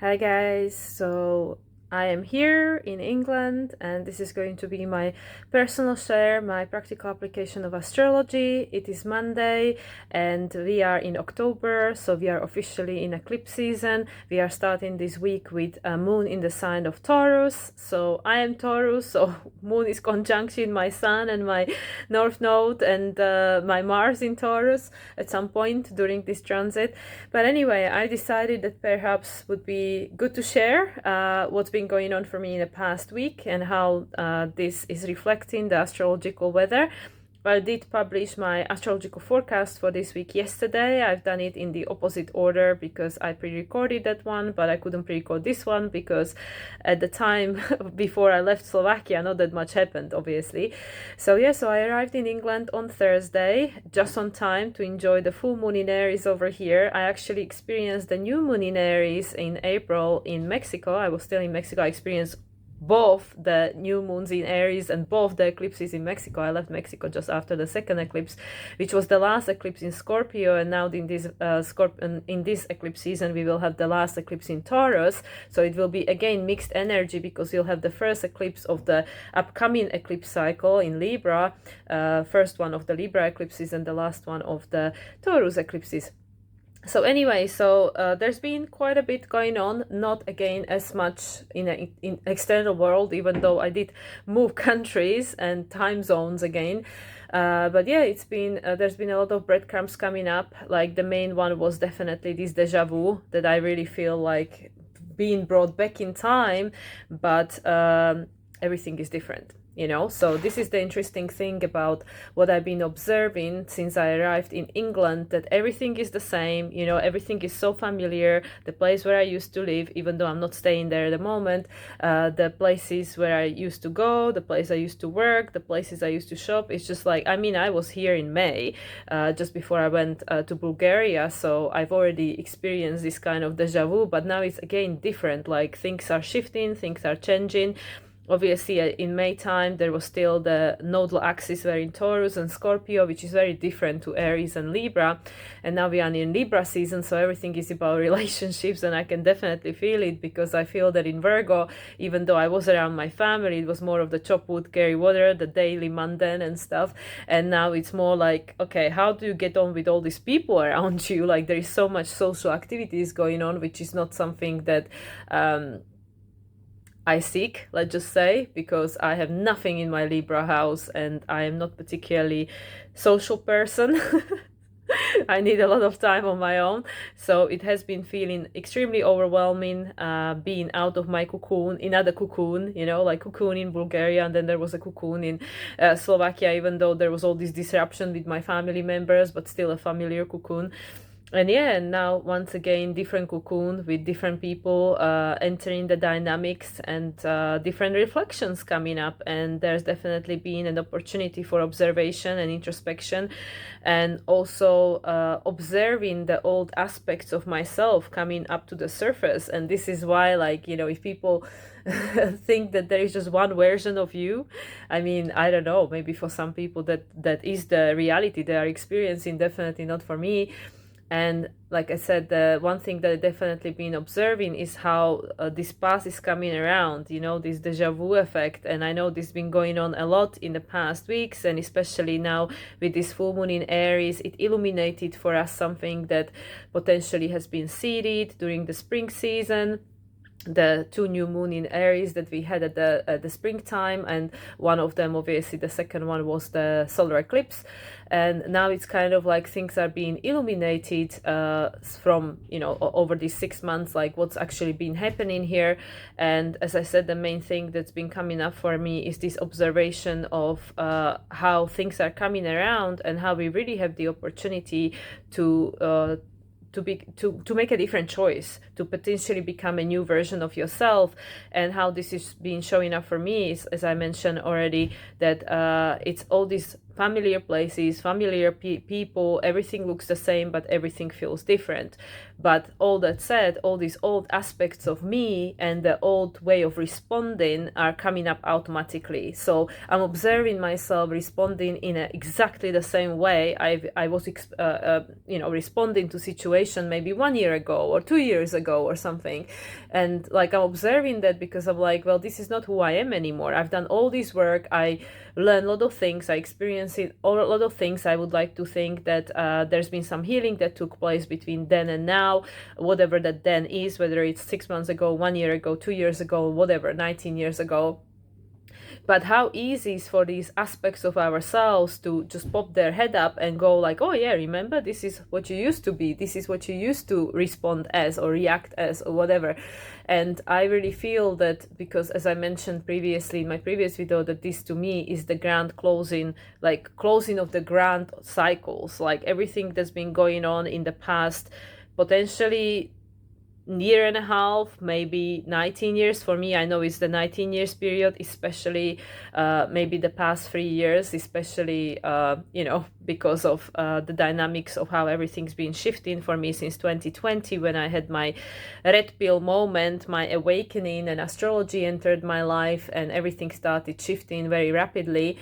Hi guys, so I am here in England and this is going to be my personal share, my practical application of astrology. It is Monday and we are in October, so we are officially in eclipse season. We are starting this week with a moon in the sign of Taurus. So I am Taurus, so moon is conjunction my sun and my north node and my Mars in Taurus at some point during this transit. But anyway, I decided that perhaps would be good to share what's been going on for me in the past week and how this is reflecting the astrological weather. I did publish my astrological forecast for this week yesterday. I've done it in the opposite order because I pre-recorded that one, but I couldn't pre-record this one because at the time before I left Slovakia, not that much happened, obviously. So I arrived in England on Thursday, just on time to enjoy the full moon in Aries over here. I actually experienced the new moon in Aries in April in Mexico. I was still in Mexico. I experienced both the new moons in Aries and both the eclipses in Mexico. I left Mexico just after the second eclipse, which was the last eclipse in Scorpio, and now in this eclipse season we will have the last eclipse in Taurus. So it will be again mixed energy because you'll have the first eclipse of the upcoming eclipse cycle in Libra, first one of the Libra eclipses and the last one of the Taurus eclipses. So anyway, there's been quite a bit going on, not again as much in external world, even though I did move countries and time zones again. But yeah, it's been there's been a lot of breadcrumbs coming up. Like the main one was definitely this deja vu that I really feel like being brought back in time, but everything is different. So this is the interesting thing about what I've been observing since I arrived in England, that everything is the same. Everything is so familiar. The place where I used to live, even though I'm not staying there at the moment, the places where I used to go, the place I used to work, the places I used to shop, it's just like, I was here in May, just before I went to Bulgaria, so I've already experienced this kind of deja vu, but now it's again different. Like things are shifting, things are changing. Obviously, in May time, there was still the nodal axis were in Taurus and Scorpio, which is very different to Aries and Libra. And now we are in Libra season, so everything is about relationships, and I can definitely feel it because I feel that in Virgo, even though I was around my family, it was more of the chop wood, carry water, the daily mundane and stuff. And now it's more like, okay, how do you get on with all these people around you? Like there is so much social activities going on, which is not something that I seek, let's just say, because I have nothing in my Libra house and I am not particularly social person. I need a lot of time on my own, so it has been feeling extremely overwhelming, being out of my cocoon, another cocoon, like cocoon in Bulgaria, and then there was a cocoon in Slovakia, even though there was all this disruption with my family members, but still a familiar cocoon. And now once again different cocoon with different people entering the dynamics and different reflections coming up, and there's definitely been an opportunity for observation and introspection, and also observing the old aspects of myself coming up to the surface. And this is why, like, if people think that there is just one version of you, I don't know, maybe for some people that is the reality they are experiencing, definitely not for me. And like I said, the one thing that I've definitely been observing is how this past is coming around, this deja vu effect. And I know this has been going on a lot in the past weeks, and especially now with this full moon in Aries, it illuminated for us something that potentially has been seeded during the spring season. The two new moon in Aries that we had at the springtime, and one of them, obviously the second one, was the solar eclipse. And now it's kind of like things are being illuminated from over these 6 months, like what's actually been happening here. And as I said, the main thing that's been coming up for me is this observation of how things are coming around and how we really have the opportunity to make a different choice, to potentially become a new version of yourself. And how this is being showing up for me is, as I mentioned already, that it's all these familiar places, familiar people, everything looks the same, but everything feels different. But all that said, all these old aspects of me and the old way of responding are coming up automatically. So I'm observing myself responding in exactly the same way I was responding to situation maybe 1 year ago or 2 years ago or something. And like I'm observing that because I'm like, well, this is not who I am anymore. I've done all this work. I learned a lot of things. I experienced a lot of things. I would like to think that there's been some healing that took place between then and now, whatever that then is, whether it's 6 months ago, 1 year ago, 2 years ago, whatever, 19 years ago. But how easy is for these aspects of ourselves to just pop their head up and go like, oh yeah, remember, this is what you used to be, this is what you used to respond as or react as or whatever. And I really feel that, because as I mentioned previously in my previous video, that this to me is the grand closing, like closing of the grand cycles, like everything that's been going on in the past, potentially year and a half, maybe 19 years. For me, I know it's the 19 years period, especially maybe the past 3 years, especially because of the dynamics of how everything's been shifting for me since 2020, when I had my red pill moment, my awakening, and astrology entered my life and everything started shifting very rapidly.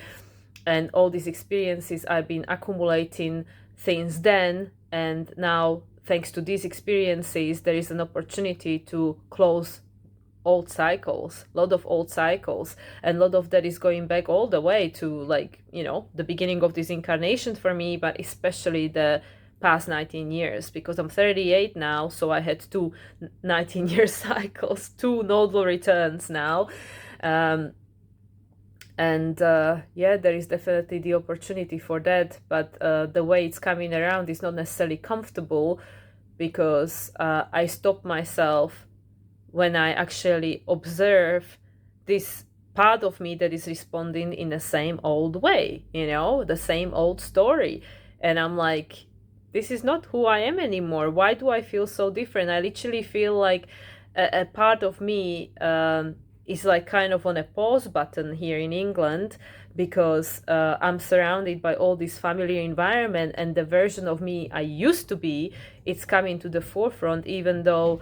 And all these experiences I've been accumulating since then, and now thanks to these experiences, there is an opportunity to close old cycles, a lot of old cycles, and a lot of that is going back all the way to the beginning of this incarnation for me, but especially the past 19 years, because I'm 38 now, so I had two 19-year cycles, two nodal returns now. There is definitely the opportunity for that, but the way it's coming around is not necessarily comfortable, because I stop myself when I actually observe this part of me that is responding in the same old way, the same old story. And I'm like, this is not who I am anymore. Why do I feel so different? I literally feel like a part of me is like kind of on a pause button here in England, because I'm surrounded by all this familiar environment, and the version of me I used to be, it's coming to the forefront, even though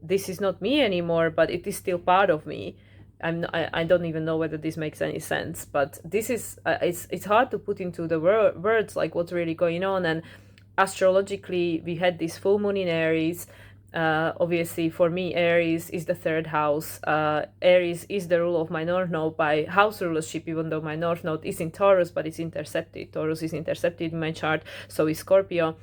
this is not me anymore, but it is still part of me. I don't even know whether this makes any sense, but this is it's hard to put into the words like what's really going on. And astrologically, we had this full moon in Aries. Obviously, for me, Aries is the third house. Aries is the rule of my north node by house rulership, even though my north node is in Taurus, but it's intercepted. Taurus is intercepted in my chart, so is Scorpio.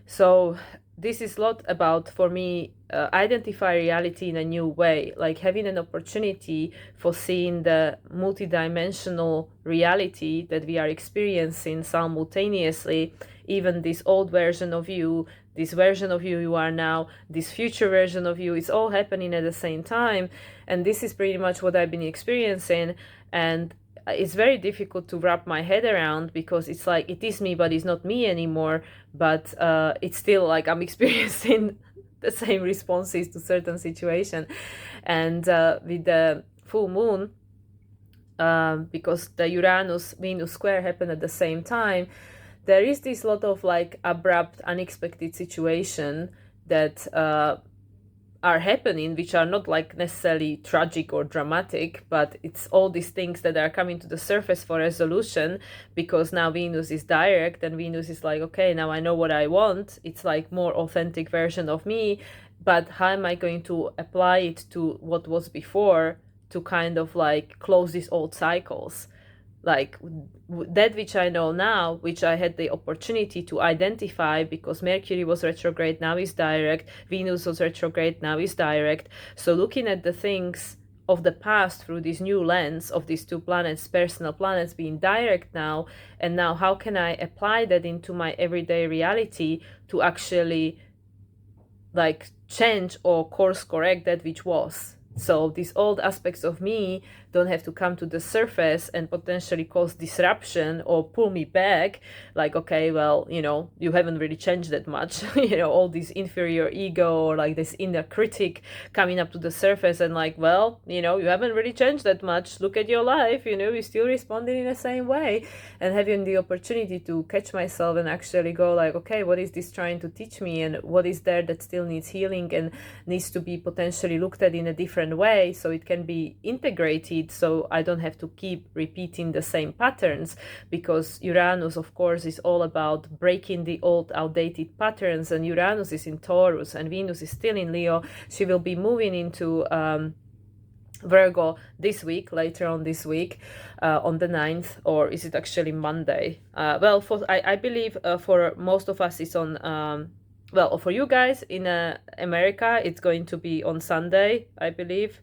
So this is a lot about, for me, identify reality in a new way, like having an opportunity for seeing the multidimensional reality that we are experiencing simultaneously, even this old version of you, this version of you are now, this future version of you, it's all happening at the same time. And this is pretty much what I've been experiencing. And it's very difficult to wrap my head around, because it's like it is me, but it's not me anymore. But it's still like I'm experiencing the same responses to certain situation. And with the full moon, because the Uranus-Venus square happened at the same time, there is this lot of like abrupt, unexpected situation that are happening, which are not like necessarily tragic or dramatic, but it's all these things that are coming to the surface for resolution, because now Venus is direct, and Venus is like, okay, now I know what I want. It's like more authentic version of me, but how am I going to apply it to what was before to kind of like close these old cycles? Like that which I know now, which I had the opportunity to identify, because Mercury was retrograde, now is direct, Venus was retrograde, now is direct. So looking at the things of the past through this new lens of these two planets, personal planets being direct now, and now how can I apply that into my everyday reality to actually like change or course correct that which was. So these old aspects of me don't have to come to the surface and potentially cause disruption or pull me back, like, okay, well, you haven't really changed that much. All this inferior ego or like this inner critic coming up to the surface and like, well, you haven't really changed that much. Look at your life, you're still responding in the same way. And having the opportunity to catch myself and actually go like, okay, what is this trying to teach me, and what is there that still needs healing and needs to be potentially looked at in a different way so it can be integrated, so I don't have to keep repeating the same patterns. Because Uranus, of course, is all about breaking the old outdated patterns, and Uranus is in Taurus and Venus is still in Leo. She will be moving into Virgo this week, later on this week, on the 9th, or is it actually Monday? I believe for most of us it's on, for you guys in America, it's going to be on Sunday, I believe.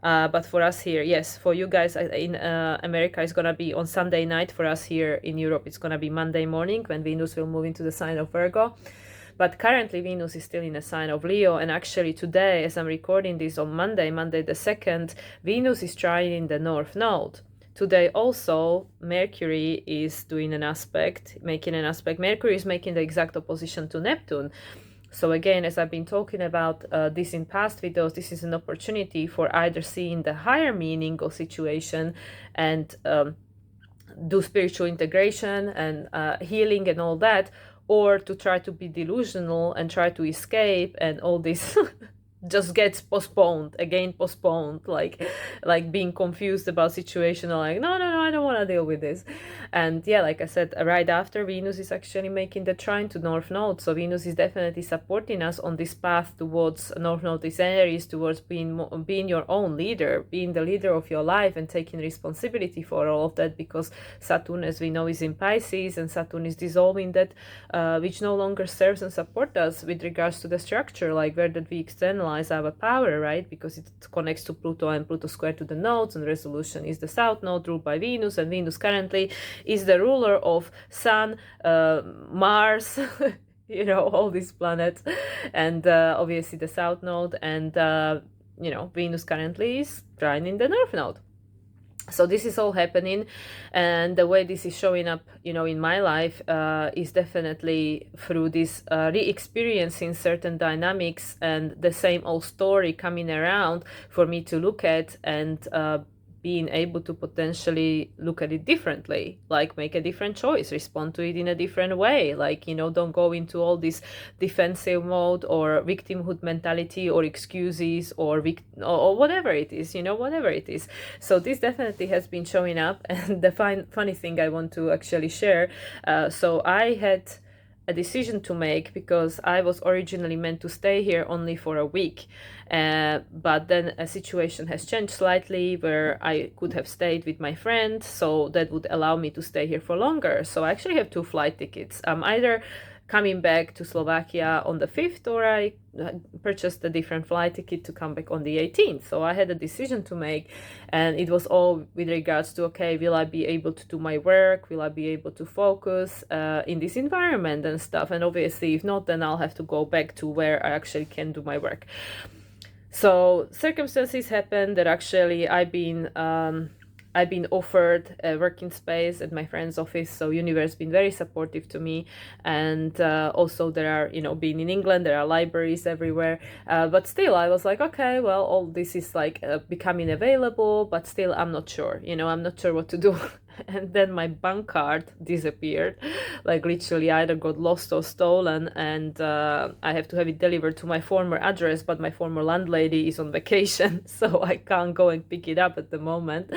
But for us here, yes, for you guys in America, it's going to be on Sunday night. For us here in Europe, it's going to be Monday morning when Venus will move into the sign of Virgo. But currently Venus is still in a sign of Leo, and actually today, as I'm recording this on Monday the 2nd, Venus is trining the North Node. Today also, Mercury is doing an aspect, making an aspect. Mercury is making the exact opposition to Neptune. So again, as I've been talking about this in past videos, this is an opportunity for either seeing the higher meaning of situation and do spiritual integration and healing and all that, or to try to be delusional and try to escape, and all this just gets postponed, like being confused about situation, or like, no, I don't want to deal with this. And yeah, like I said, right after, Venus is actually making the trine to North Node. So Venus is definitely supporting us on this path towards North Node. This Aries, towards being your own leader, being the leader of your life and taking responsibility for all of that, because Saturn, as we know, is in Pisces, and Saturn is dissolving that which no longer serves and supports us with regards to the structure, like where did we externalize our power, right? Because it connects to Pluto, and Pluto square to the nodes, and resolution is the South Node ruled by Venus, and Venus currently is the ruler of Sun, Mars, all these planets, and obviously the South Node, and Venus currently is trining the North Node. So this is all happening, and the way this is showing up, in my life is definitely through this re-experiencing certain dynamics and the same old story coming around for me to look at, and being able to potentially look at it differently, like make a different choice, respond to it in a different way, like, don't go into all this defensive mode or victimhood mentality or excuses or whatever it is, whatever it is. So this definitely has been showing up. And the funny thing I want to actually share, so I had a decision to make, because I was originally meant to stay here only for a week, but then a situation has changed slightly where I could have stayed with my friend, so that would allow me to stay here for longer. So I actually have 2 flight tickets. I'm either coming back to Slovakia on the 5th, or I purchased a different flight ticket to come back on the 18th. So I had a decision to make, and it was all with regards to, okay, will I be able to do my work? Will I be able to focus in this environment and stuff? And obviously, if not, then I'll have to go back to where I actually can do my work. So circumstances happened that actually I've been offered a working space at my friend's office, so universe been very supportive to me. And also there are, being in England, there are libraries everywhere, but still I was like, okay, well, all this is like becoming available, but still I'm not sure, I'm not sure what to do. And then my bank card disappeared, like literally either got lost or stolen, and I have to have it delivered to my former address, but my former landlady is on vacation, so I can't go and pick it up at the moment.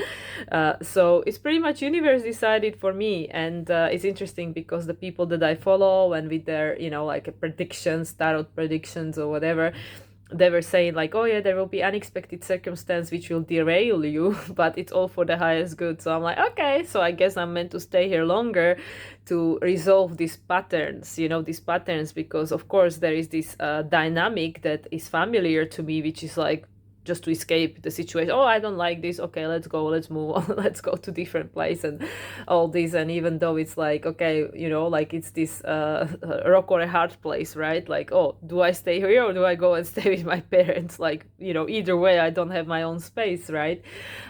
So it's pretty much universe decided for me. And it's interesting because the people that I follow, and with their like predictions, tarot predictions or whatever, they were saying like, oh yeah, there will be unexpected circumstance which will derail you, but it's all for the highest good. So I'm like, okay, so I guess I'm meant to stay here longer to resolve these patterns, because of course there is this dynamic that is familiar to me, which is like just to escape the situation. Oh, I don't like this. Okay, let's go, let's move on, let's go to different place and all this. And even though it's like, okay, you know, like it's this rock or a hard place, right? Like, oh, do I stay here or do I go and stay with my parents? Like, you know, either way, I don't have my own space, right?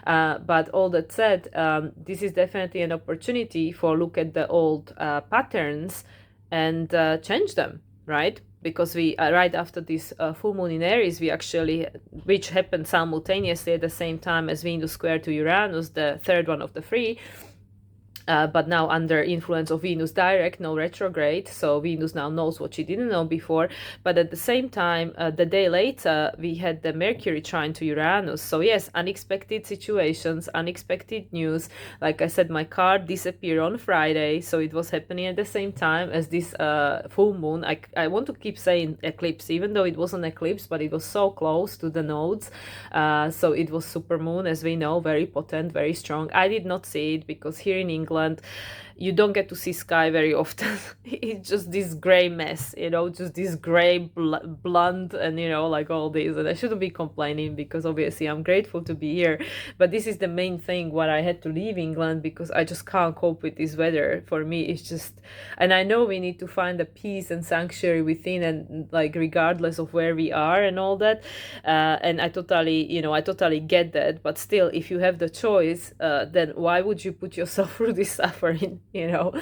But all that said, this is definitely an opportunity for look at the old patterns and change them, right? Because we right after this full moon in Aries, we actually, which happened simultaneously at the same time as Venus square to Uranus, the third one of the three, but now under influence of Venus direct, no retrograde. So Venus now knows what she didn't know before. But at the same time, the day later, we had the Mercury trine to Uranus. So yes, unexpected situations, unexpected news. Like I said, my card disappeared on Friday. So it was happening at the same time as this full moon. I want to keep saying eclipse, even though it wasn't eclipse, but it was so close to the nodes. So it was super moon, as we know, very potent, very strong. I did not see it because here in England, you don't get to see sky very often. It's just this gray mess, you know, just this gray blunt and, you know, like all this. And I shouldn't be complaining because obviously I'm grateful to be here. But this is the main thing why I had to leave England, because I just can't cope with this weather. For me, it's just, and I know we need to find a peace and sanctuary within, and like regardless of where we are and all that. And I totally, you know, I totally get that. But still, if you have the choice, then why would you put yourself through this suffering? You know.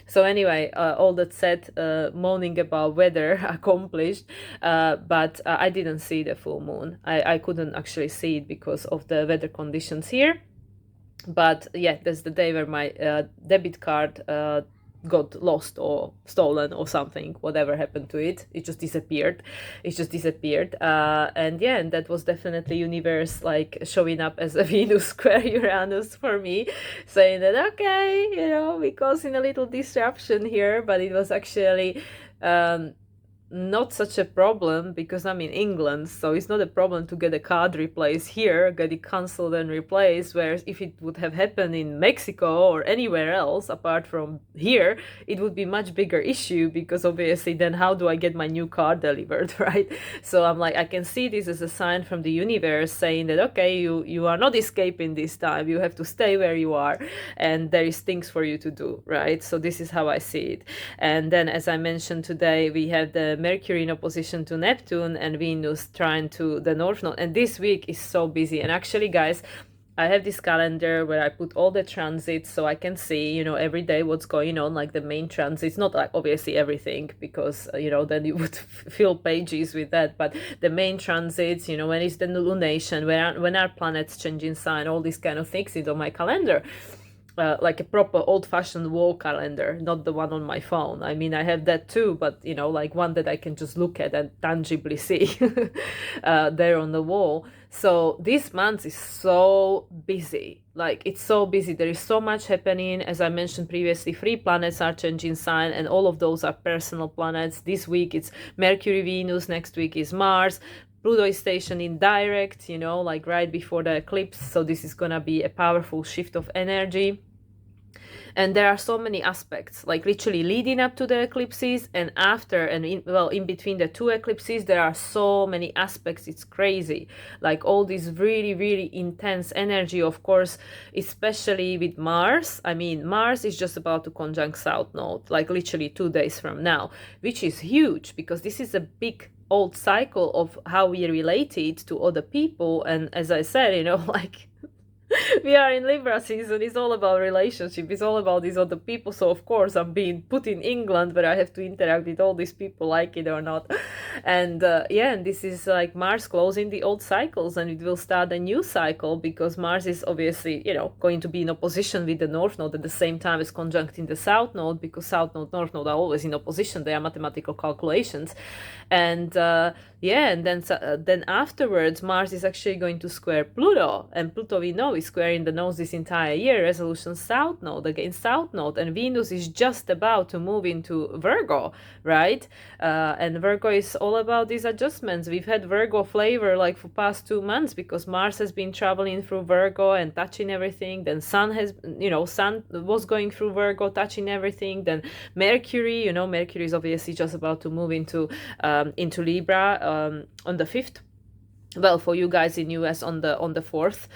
So anyway, all that said, moaning about weather accomplished, but I didn't see the full moon. I couldn't actually see it because of the weather conditions here. But yeah, that's the day where my debit card got lost or stolen or something. Whatever happened to it, it just disappeared. And yeah, and that was definitely universe like showing up as a Venus square Uranus for me, saying that okay, you know, we're causing a little disruption here, but it was actually not such a problem because I'm in England, so it's not a problem to get a card replaced here, get it cancelled and replaced, whereas if it would have happened in Mexico or anywhere else apart from here, it would be much bigger issue, because obviously then how do I get my new card delivered, right? So I'm like, I can see this as a sign from the universe saying that okay, you are not escaping this time, you have to stay where you are, and there is things for you to do, right? So this is how I see it. And then, as I mentioned today, we have the Mercury in opposition to Neptune and Venus trine to the North Node. And this week is so busy. And actually, guys, I have this calendar where I put all the transits so I can see, you know, every day what's going on, like the main transits, not like obviously everything, because, you know, then you would fill pages with that, but the main transits, you know, when is the lunation, when are planets changing sign, all these kind of things is on my calendar. Like a proper old-fashioned wall calendar, not the one on my phone. I mean, I have that too, but you know, like one that I can just look at and tangibly see there on the wall. So this month is so busy. Like, it's so busy. There is so much happening. As I mentioned previously, 3 planets are changing sign, and all of those are personal planets. This week it's Mercury, Venus. Next week is Mars. Pluto is stationed in direct, you know, like right before the eclipse. So this is going to be a powerful shift of energy. And there are so many aspects, like literally leading up to the eclipses and after, and in between the 2 eclipses, there are so many aspects. It's crazy. Like all this really, really intense energy, of course, especially with Mars. I mean, Mars is just about to conjunct South Node, like literally 2 days from now, which is huge because this is a big old cycle of how we related to other people. And as I said, you know, like we are in Libra season, it's all about relationship, it's all about these other people. So of course I'm being put in England, but I have to interact with all these people, like it or not. And yeah, and this is like Mars closing the old cycles, and it will start a new cycle because Mars is obviously, you know, going to be in opposition with the North Node at the same time as conjuncting the South Node, because South Node, North Node are always in opposition. They are mathematical calculations. And yeah, and then afterwards, Mars is actually going to square Pluto, and Pluto, we know, is squaring the nodes this entire year, resolution South Node against South Node, and Venus is just about to move into Virgo, right? And Virgo is all about these adjustments. We've had Virgo flavor like for past 2 months because Mars has been traveling through Virgo and touching everything. Then Sun has, you know, Sun was going through Virgo, touching everything. Then Mercury, you know, Mercury is obviously just about to move into Libra on the 5th well, for you guys in US on the 4th,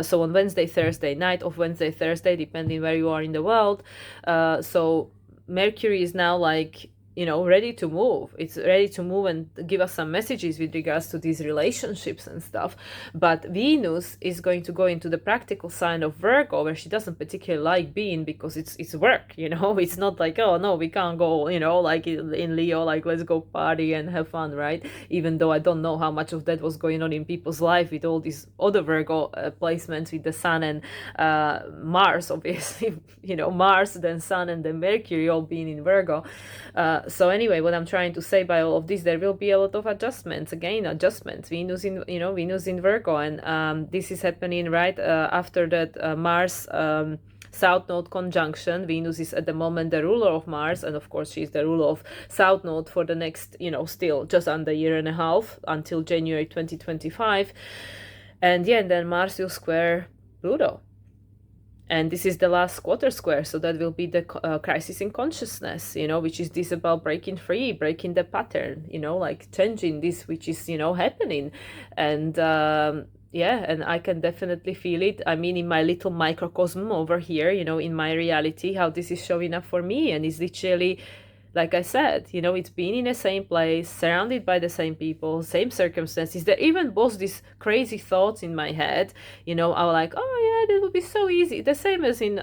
so on Wednesday, Thursday night, of Wednesday, Thursday, depending where you are in the world. So Mercury is now like, you know, ready to move. It's ready to move and give us some messages with regards to these relationships and stuff. But Venus is going to go into the practical sign of Virgo, where she doesn't particularly like being, because it's work, you know. It's not like, oh no, we can't go, you know, like in Leo, like let's go party and have fun, right? Even though I don't know how much of that was going on in people's life with all these other Virgo placements with the Sun and Mars, obviously, you know, Mars, then Sun, and then Mercury all being in Virgo. So anyway, what I'm trying to say by all of this, there will be a lot of adjustments. Again, adjustments. Venus in, you know, Venus in Virgo, and this is happening right after that Mars South Node conjunction. Venus is at the moment the ruler of Mars, and of course she's the ruler of South Node for the next, you know, still just under a year and a half, until January 2025. And yeah, and then Mars will square Pluto. And this is the last quarter square, so that will be the crisis in consciousness, you know, which is this about breaking free, breaking the pattern, you know, like changing this, which is, you know, happening. And yeah, and I can definitely feel it. I mean, in my little microcosm over here, you know, in my reality, how this is showing up for me. And it's literally, like I said, you know, it's being in the same place, surrounded by the same people, same circumstances. There even was these crazy thoughts in my head, you know, I was like, oh yeah, that would be so easy. The same as in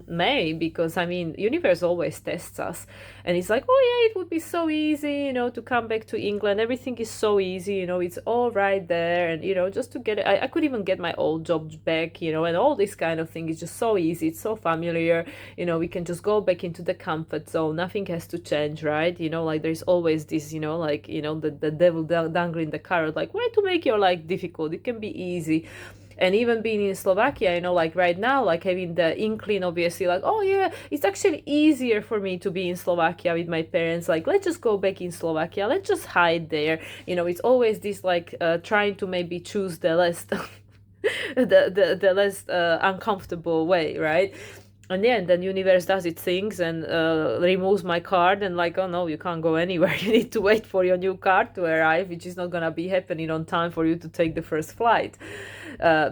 May, because I mean, universe always tests us. And it's like, oh yeah, it would be so easy, you know, to come back to England. Everything is so easy, you know, it's all right there. And, you know, just to get it, I could even get my old job back, you know, and all this kind of thing is just so easy. It's so familiar, you know, we can just go back into the comfort zone. Nothing has to change, right? You know, like there's always this, you know, like, you know, the devil dangling the carrot, like, why to make your life difficult? It can be easy. And even being in Slovakia, you know, like right now, like having the inkling, obviously, like, oh yeah, it's actually easier for me to be in Slovakia with my parents. Like, let's just go back in Slovakia. Let's just hide there. You know, it's always this like trying to maybe choose the less, the less uncomfortable way, right? And yeah, and then universe does its things and removes my card and like, oh no, you can't go anywhere. You need to wait for your new card to arrive, which is not gonna be happening on time for you to take the first flight.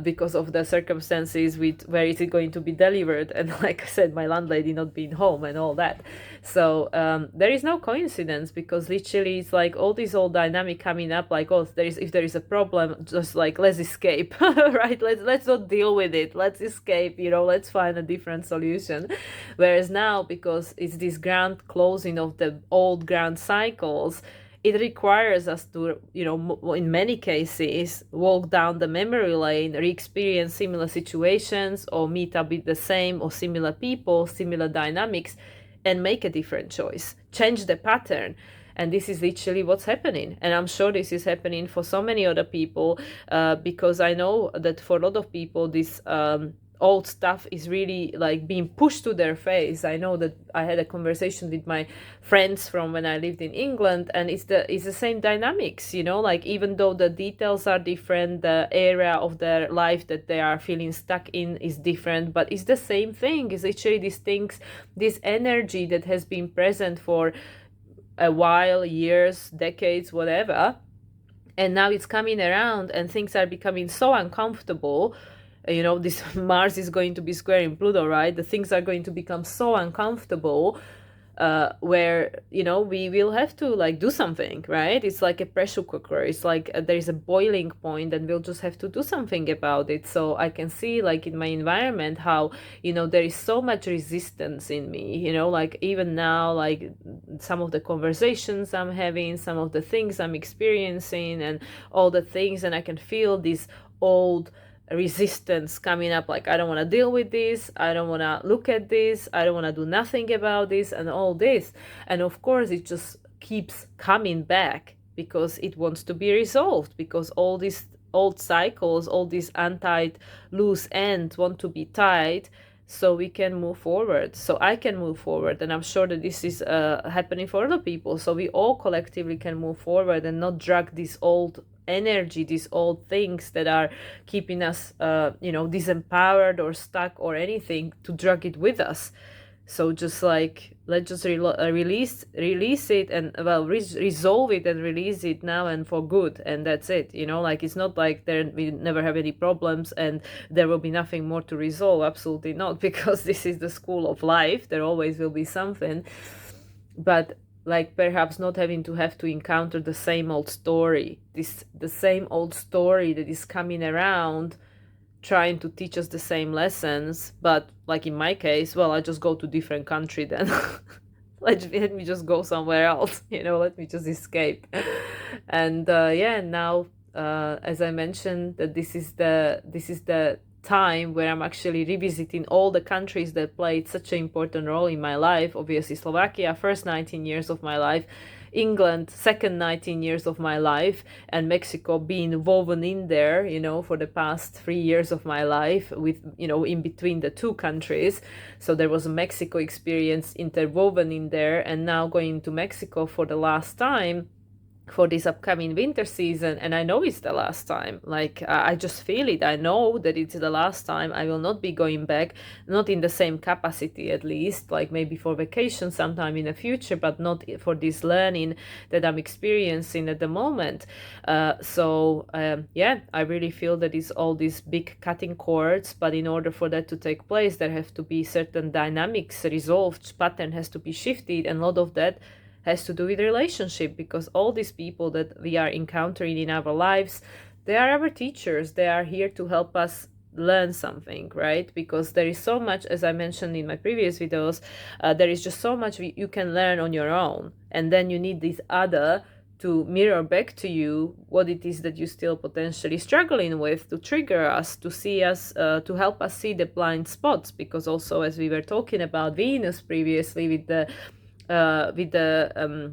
Because of the circumstances with where is it going to be delivered, and like I said, my landlady not being home and all that. So there is no coincidence, because literally it's like all this old dynamic coming up, like, oh, if there is a problem, just like let's escape, right? Let's not deal with it. Let's escape, you know, let's find a different solution. Whereas now, because it's this grand closing of the old grand cycles, it requires us to, you know, in many cases, walk down the memory lane, re-experience similar situations, or meet up with the same or similar people, similar dynamics, and make a different choice, change the pattern. And this is literally what's happening. And I'm sure this is happening for so many other people, because I know that for a lot of people, this old stuff is really like being pushed to their face. I know that I had a conversation with my friends from when I lived in England, and it's the same dynamics, you know, like even though the details are different, the area of their life that they are feeling stuck in is different, but it's the same thing. It's literally these things, this energy that has been present for a while, years, decades, whatever, and now it's coming around and things are becoming so uncomfortable. You know, this Mars is going to be squaring Pluto, right? The things are going to become so uncomfortable, where, you know, we will have to like do something, right? It's like a pressure cooker. It's like there is a boiling point and we'll just have to do something about it. So I can see like in my environment how, you know, there is so much resistance in me, you know, like even now, like some of the conversations I'm having, some of the things I'm experiencing and all the things, and I can feel this old resistance coming up, like I don't want to deal with this, I don't want to look at this, I don't want to do nothing about this and all this. And of course it just keeps coming back because it wants to be resolved, because all these old cycles, all these untied loose ends want to be tied so we can move forward, so I can move forward. And I'm sure that this is happening for other people, so we all collectively can move forward and not drag this old energy, these old things that are keeping us, you know, disempowered or stuck or anything, to drag it with us. So just like, let's just release it, and well, resolve it and release it now and for good, and that's it. Like, it's not like we never have any problems and there will be nothing more to resolve. Absolutely not, because this is the school of life. There always will be something, but like, perhaps not having to have to encounter the same old story, the same old story that is coming around, trying to teach us the same lessons. But like in my case, well, I just go to different country then. Let me just go somewhere else, let me just escape. And now, as I mentioned, that this is the time where I'm actually revisiting all the countries that played such an important role in my life. Obviously, Slovakia, first 19 years of my life, England, second 19 years of my life, and Mexico being woven in there, for the past 3 years of my life, with, in between the two countries. So there was a Mexico experience interwoven in there, and now going to Mexico for the last time for this upcoming winter season. And I know it's the last time. Like, I just feel it. I know that it's the last time. I will not be going back, not in the same capacity, at least, like maybe for vacation sometime in the future, but not for this learning that I'm experiencing at the moment. I really feel that it's all these big cutting cords, but in order for that to take place, there have to be certain dynamics resolved, pattern has to be shifted, and a lot of that has to do with relationship, because all these people that we are encountering in our lives, they are our teachers. They are here to help us learn something, right? Because there is so much, as I mentioned in my previous videos, there is just so much you can learn on your own, and then you need this other to mirror back to you what it is that you're still potentially struggling with, to trigger us, to see us, to help us see the blind spots. Because also, as we were talking about Venus previously with the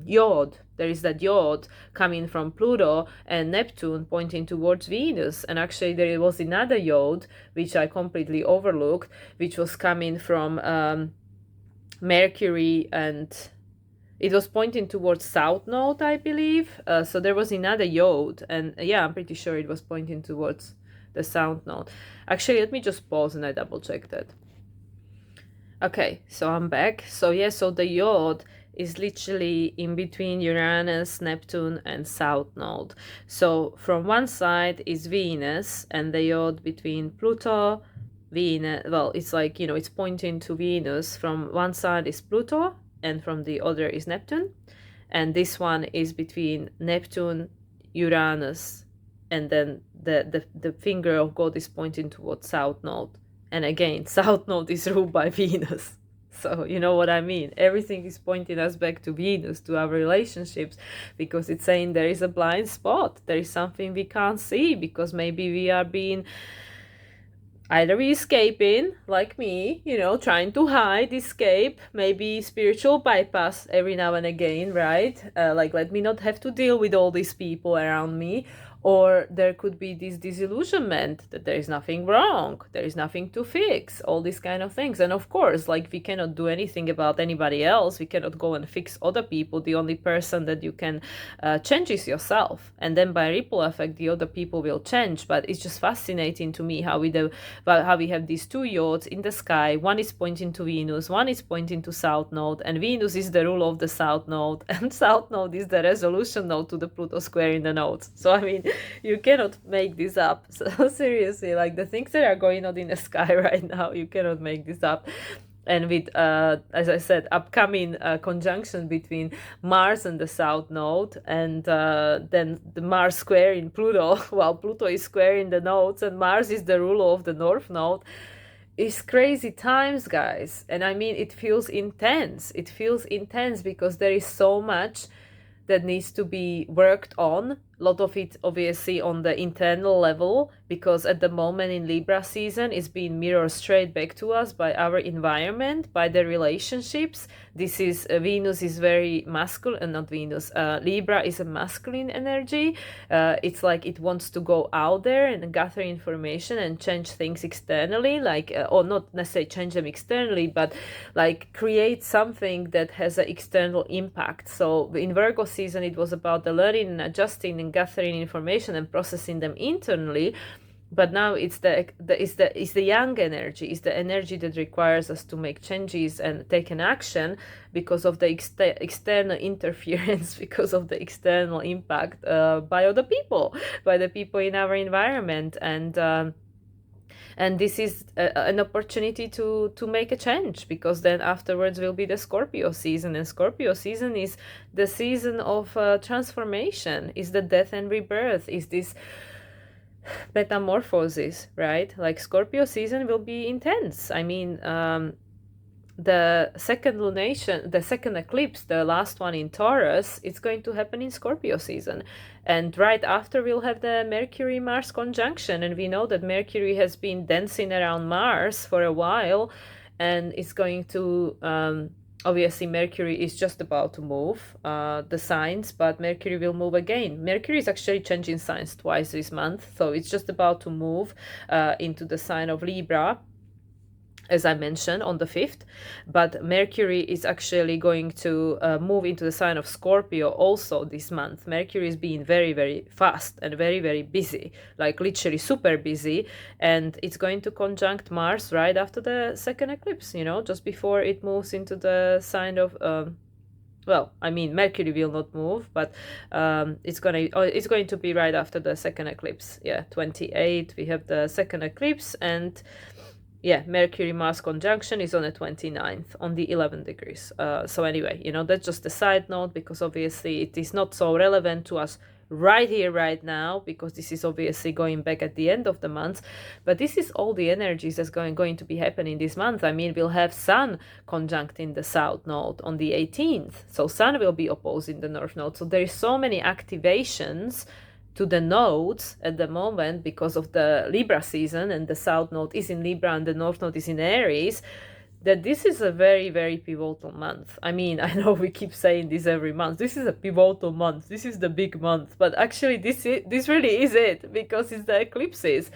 yod, there is that yod coming from Pluto and Neptune pointing towards Venus. And actually there was another yod which I completely overlooked, which was coming from Mercury, and it was pointing towards South Node, I believe. So there was another yod, and I'm pretty sure it was pointing towards the South Node. Actually, let me just pause and I double check that. Okay, so I'm back. So the yod is literally in between Uranus, Neptune, and South Node. So from one side is Venus, and the yod between Pluto, Venus, well, it's like, it's pointing to Venus. From one side is Pluto, and from the other is Neptune. And this one is between Neptune, Uranus, and then the finger of God is pointing towards South Node. And again, South Node is ruled by Venus. So you know what I mean? Everything is pointing us back to Venus, to our relationships, because it's saying there is a blind spot. There is something we can't see, because maybe we are being either escaping, like me, trying to hide, escape, maybe spiritual bypass every now and again, right? Like, let me not have to deal with all these people around me. Or there could be this disillusionment that there is nothing wrong, there is nothing to fix, all these kind of things. And of course, like, we cannot do anything about anybody else. We cannot go and fix other people. The only person that you can change is yourself. And then by ripple effect, the other people will change. But it's just fascinating to me how we have these two yods in the sky. One is pointing to Venus, one is pointing to South Node, and Venus is the ruler of the South Node, and South Node is the resolution node to the Pluto square in the nodes. So I mean, you cannot make this up. So seriously, like, the things that are going on in the sky right now, you cannot make this up. And with, as I said, upcoming conjunction between Mars and the South Node, and then the Mars square in Pluto, while Pluto is square in the nodes, and Mars is the ruler of the North Node. It's crazy times, guys. And I mean, it feels intense. It feels intense because there is so much that needs to be worked on. A lot of it obviously on the internal level, because at the moment in Libra season it's being mirrored straight back to us by our environment, by the relationships. This is Venus is very masculine, not Venus, Libra is a masculine energy. It's like it wants to go out there and gather information and change things externally, like or not necessarily change them externally, but like create something that has an external impact. So in Virgo season it was about the learning and adjusting and gathering information and processing them internally. but now it's the young energy, it's the energy that requires us to make changes and take an action because of the external interference, because of the external impact by other people, by the people in our environment. And this is an opportunity to make a change, because then afterwards will be the Scorpio season, and Scorpio season is the season of transformation, is the death and rebirth, is this metamorphosis, right? Like Scorpio season will be intense. I mean, the second lunation, the second eclipse, the last one in Taurus, it's going to happen in Scorpio season. And right after we'll have the Mercury-Mars conjunction. And we know that Mercury has been dancing around Mars for a while, and it's going to, obviously Mercury is just about to move the signs, but Mercury will move again. Mercury is actually changing signs twice this month, so it's just about to move into the sign of Libra, as I mentioned, on the 5th, but Mercury is actually going to move into the sign of Scorpio also this month. Mercury is being very, very fast and very, very busy, like literally super busy, and it's going to conjunct Mars right after the second eclipse, just before it moves into the sign of well, I mean, Mercury will not move, but it's going to be right after the second eclipse. Yeah, 28, we have the second eclipse, and yeah, Mercury-Mars conjunction is on the 29th, on the 11 degrees. So anyway, that's just a side note, because obviously it is not so relevant to us right here, right now, because this is obviously going back at the end of the month. But this is all the energies that's going to be happening this month. I mean, we'll have Sun conjuncting the South Node on the 18th. So Sun will be opposing the North Node. So there is so many activations to the nodes at the moment because of the Libra season, and the South Node is in Libra and the North Node is in Aries, that this is a very, very pivotal month. I mean, I know we keep saying this every month. This is a pivotal month. This is the big month. But actually, this really is it, because it's the eclipses.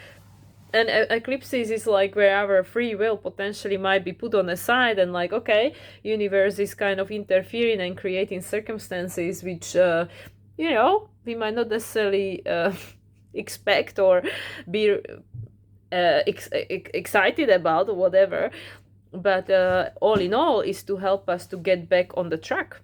And eclipses is like where our free will potentially might be put on the side, and like, okay, universe is kind of interfering and creating circumstances which we might not necessarily expect or be excited about, or whatever, but all in all is to help us to get back on the track,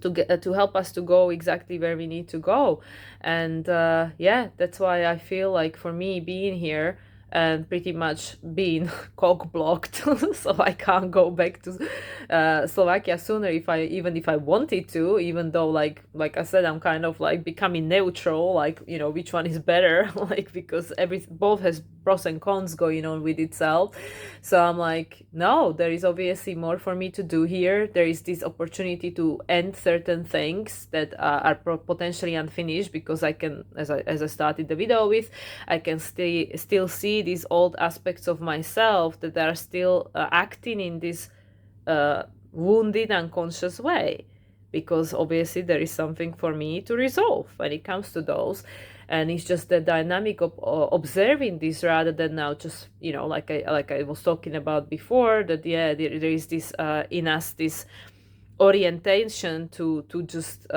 to help us to go exactly where we need to go. And that's why I feel like, for me, being here and pretty much being cock blocked, so I can't go back to Slovakia sooner if I wanted to, even though like I said, I'm kind of like becoming neutral, like, which one is better, like, because both has pros and cons going on with itself. So I'm like, no, there is obviously more for me to do here. There is this opportunity to end certain things that are potentially unfinished, because I can, as I started the video with, I can still see these old aspects of myself that are still acting in this wounded, unconscious way, because obviously there is something for me to resolve when it comes to those. And it's just the dynamic of observing this, rather than now just, like I was talking about before, that there is this in us, this orientation to just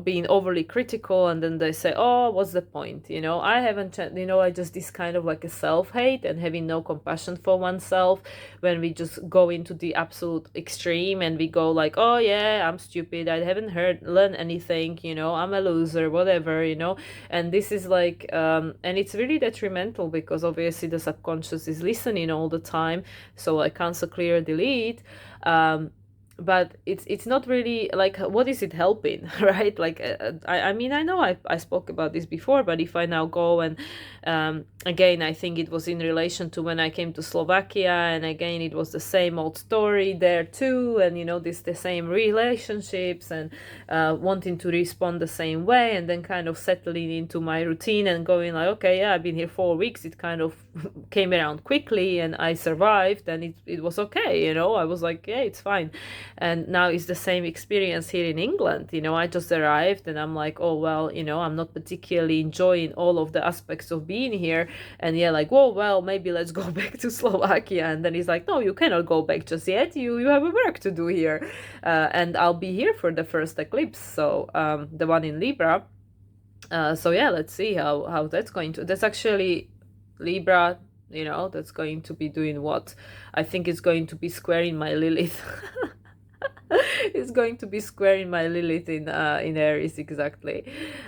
being overly critical, and then they say, oh, what's the point, I haven't I just this kind of like a self-hate and having no compassion for oneself, when we just go into the absolute extreme and we go like, oh yeah, I'm stupid, I haven't learned anything, I'm a loser, whatever, and this is like and it's really detrimental, because obviously the subconscious is listening all the time. So I cancel, clear, delete, but it's not really like, what is it helping, right? Like I mean, I know I spoke about this before, but if I now go and again, I think it was in relation to when I came to Slovakia, and again it was the same old story there too, and the same relationships, and wanting to respond the same way, and then kind of settling into my routine and going like, okay, yeah, I've been here 4 weeks, it kind of came around quickly and I survived, and it was okay, I was like, yeah, it's fine. And now it's the same experience here in England. I just arrived and I'm like, oh, well, I'm not particularly enjoying all of the aspects of being here. And yeah, like, whoa, well, maybe let's go back to Slovakia. And then he's like, no, you cannot go back just yet. You have a work to do here. And I'll be here for the first eclipse. So the one in Libra. So yeah, let's see how that's going to. That's actually Libra. That's going to be doing what? I think it's going to be squaring my Lilith. It's going to be squaring my Lilith in Aries exactly.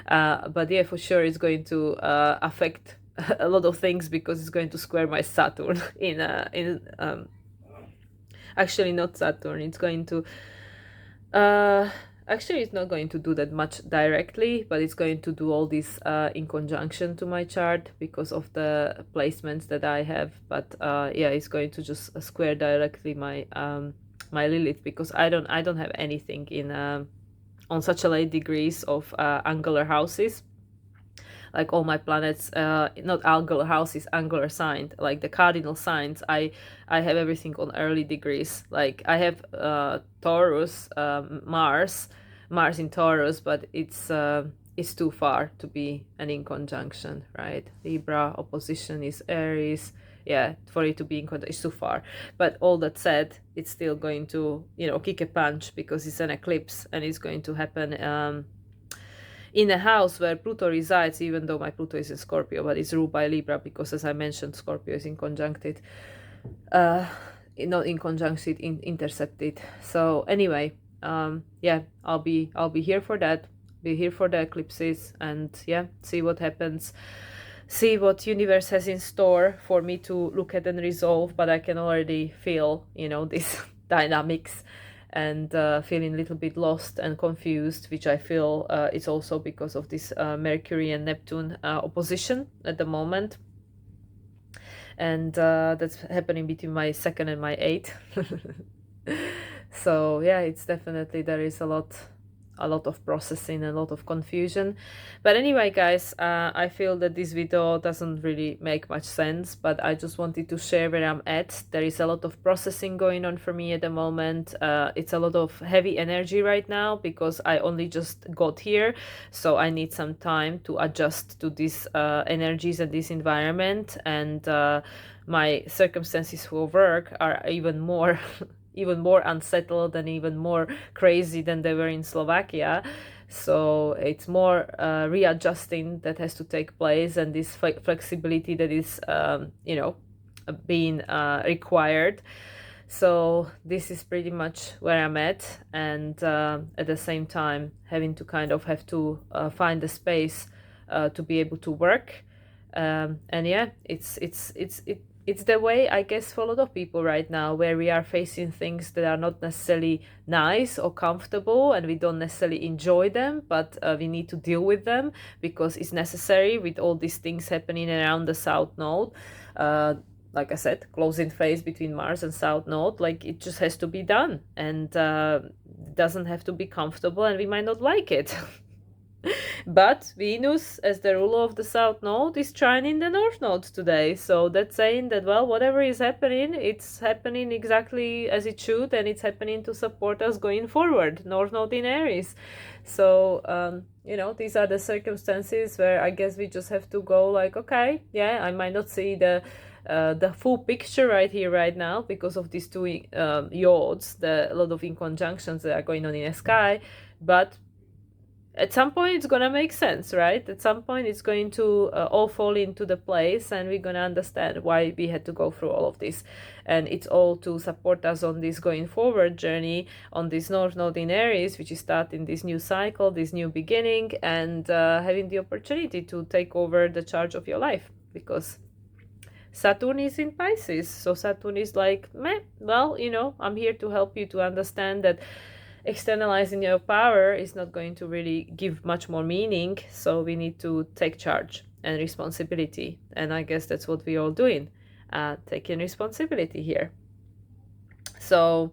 But yeah, for sure, it's going to affect a lot of things because it's going to square my Saturn in actually not Saturn. It's going to uh actually it's not going to do that much directly, but it's going to do all this in conjunction to my chart because of the placements that I have. But yeah, it's going to just square directly my Lilith because I don't have anything in on such a late degrees of angular houses. Like all my planets, not angular houses, angular sign, like the cardinal signs. I have everything on early degrees. Like I have Taurus, Mars in Taurus, but it's too far to be an in conjunction, right? Libra opposition is Aries. Yeah, for it to be in conjunction, it's too far. But all that said, it's still going to kick a punch because it's an eclipse and it's going to happen in a house where Pluto resides, even though my Pluto is in Scorpio, but it's ruled by Libra because, as I mentioned, Scorpio is in conjuncted, uh, not in conjuncted, intercepted. So anyway, yeah, I'll be here for that. Be here for the eclipses and yeah, see what happens. See what universe has in store for me to look at and resolve. But I can already feel, this dynamics and feeling a little bit lost and confused, which I feel is also because of this Mercury and Neptune opposition at the moment. And that's happening between my second and my eighth. So yeah, it's definitely, there is a lot of processing, a lot of confusion. But anyway, guys, I feel that this video doesn't really make much sense, but I just wanted to share where I'm at. There is a lot of processing going on for me at the moment. It's a lot of heavy energy right now because I only just got here, so I need some time to adjust to these energies and this environment. And my circumstances for work are even more even more unsettled and even more crazy than they were in Slovakia. So it's more readjusting that has to take place, and this flexibility that is, being required. So this is pretty much where I'm at, and at the same time having to kind of have to find the space to be able to work. And yeah, it's the way, I guess, for a lot of people right now, where we are facing things that are not necessarily nice or comfortable, and we don't necessarily enjoy them, but we need to deal with them because it's necessary with all these things happening around the South Node. Like I said, closing phase between Mars and South Node, like it just has to be done, and it doesn't have to be comfortable, and we might not like it. But Venus, as the ruler of the South Node, is trining the North Node today. So that's saying that, well, whatever is happening, it's happening exactly as it should, and it's happening to support us going forward. North Node in Aries. So, these are the circumstances where I guess we just have to go like, okay, yeah, I might not see the full picture right here, right now, because of these two yods, a lot of inconjunctions that are going on in the sky, but at some point it's gonna make sense, right? At some point it's going to all fall into the place, and we're gonna understand why we had to go through all of this. And it's all to support us on this going forward journey, on this North Node in Aries, which is starting this new cycle, this new beginning, and having the opportunity to take over the charge of your life, because Saturn is in Pisces. So Saturn is like, meh, well, I'm here to help you to understand that externalizing your power is not going to really give much more meaning. So we need to take charge and responsibility. And I guess that's what we're all doing, taking responsibility here. So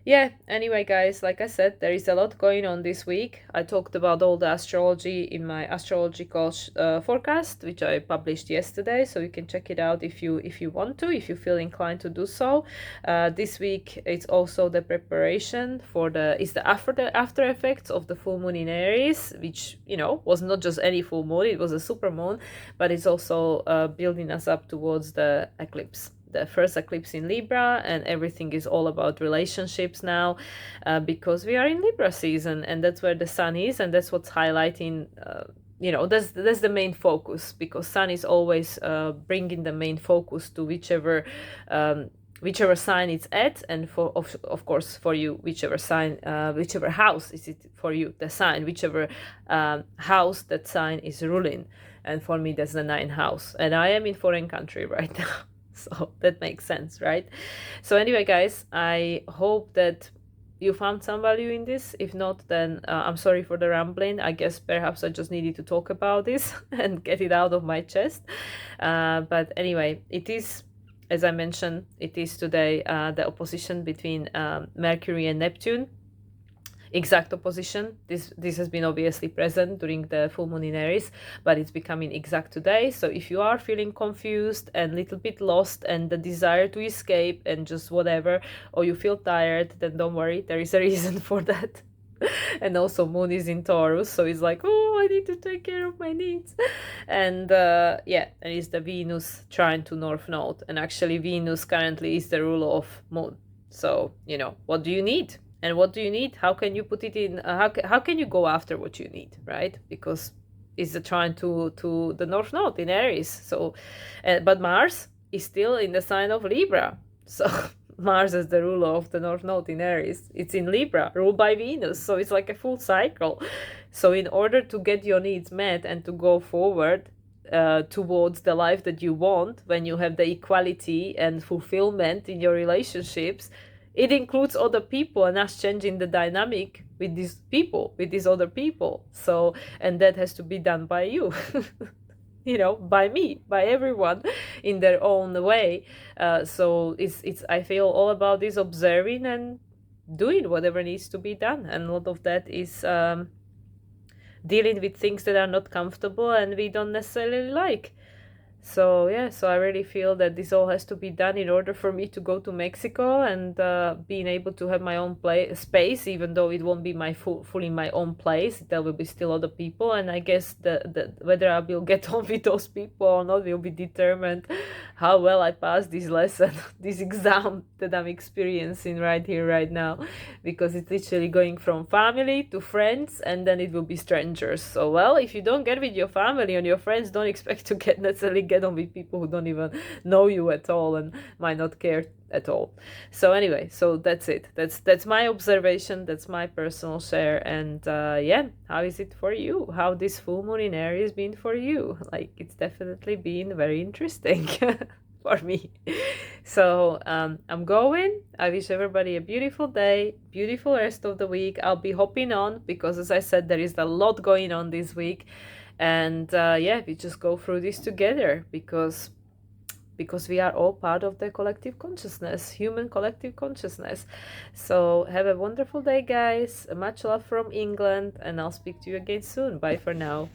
yeah, anyway, guys, like I said, there is a lot going on this week. I talked about all the astrology in my astrological forecast, which I published yesterday, so you can check it out if you want to, if you feel inclined to do so. This week it's also the preparation for the after effects of the full moon in Aries, which was not just any full moon, it was a super moon, but it's also building us up towards the eclipse, the first eclipse in Libra, and everything is all about relationships now, because we are in Libra season, and that's where the sun is, and that's what's highlighting that's the main focus, because sun is always bringing the main focus to whichever sign it's at, and of course for you, whichever sign, whichever house is it for you, the sign, whichever house that sign is ruling. And for me, that's the ninth house, and I am in foreign country right now. So that makes sense, right? So anyway, guys, I hope that you found some value in this. If not, then I'm sorry for the rambling. I guess perhaps I just needed to talk about this and get it out of my chest. But anyway, it is, as I mentioned, it is today the opposition between Mercury and Neptune. Exact opposition. This has been obviously present during the full moon in Aries, but it's becoming exact today. So if you are feeling confused and a little bit lost and the desire to escape and just whatever, or you feel tired, then don't worry, there is a reason for that. And also moon is in Taurus, so it's like, oh, I need to take care of my needs. And yeah, and it's the Venus trine to North Node, and actually Venus currently is the ruler of moon. So what do you need? And what do you need? How can you put it in? How can you go after what you need, right? Because it's the trine to the North Node in Aries. So, but Mars is still in the sign of Libra. So Mars is the ruler of the North Node in Aries. It's in Libra, ruled by Venus. So it's like a full cycle. So in order to get your needs met and to go forward towards the life that you want, when you have the equality and fulfillment in your relationships, it includes other people and us changing the dynamic with these people, with these other people. So, and that has to be done by you, by me, by everyone in their own way. So it's I feel all about this observing and doing whatever needs to be done. And a lot of that is dealing with things that are not comfortable and we don't necessarily like. So yeah, so I really feel that this all has to be done in order for me to go to Mexico and being able to have my own space, even though it won't be my fully my own place. There will be still other people, and I guess the whether I will get on with those people or not will be determined how well I pass this lesson, this exam that I'm experiencing right here, right now, because it's literally going from family to friends, and then it will be strangers. So well, if you don't get with your family and your friends, don't expect to necessarily get on with people who don't even know you at all and might not care at all. So anyway, so that's it. That's my observation. That's my personal share. And yeah, how is it for you? How this full moon in Aries been for you? Like, it's definitely been very interesting for me. So I'm going. I wish everybody a beautiful day, beautiful rest of the week. I'll be hopping on because, as I said, there is a lot going on this week. And yeah, we just go through this together because we are all part of the collective consciousness, human collective consciousness. So have a wonderful day, guys. Much love from England, and I'll speak to you again soon. Bye for now.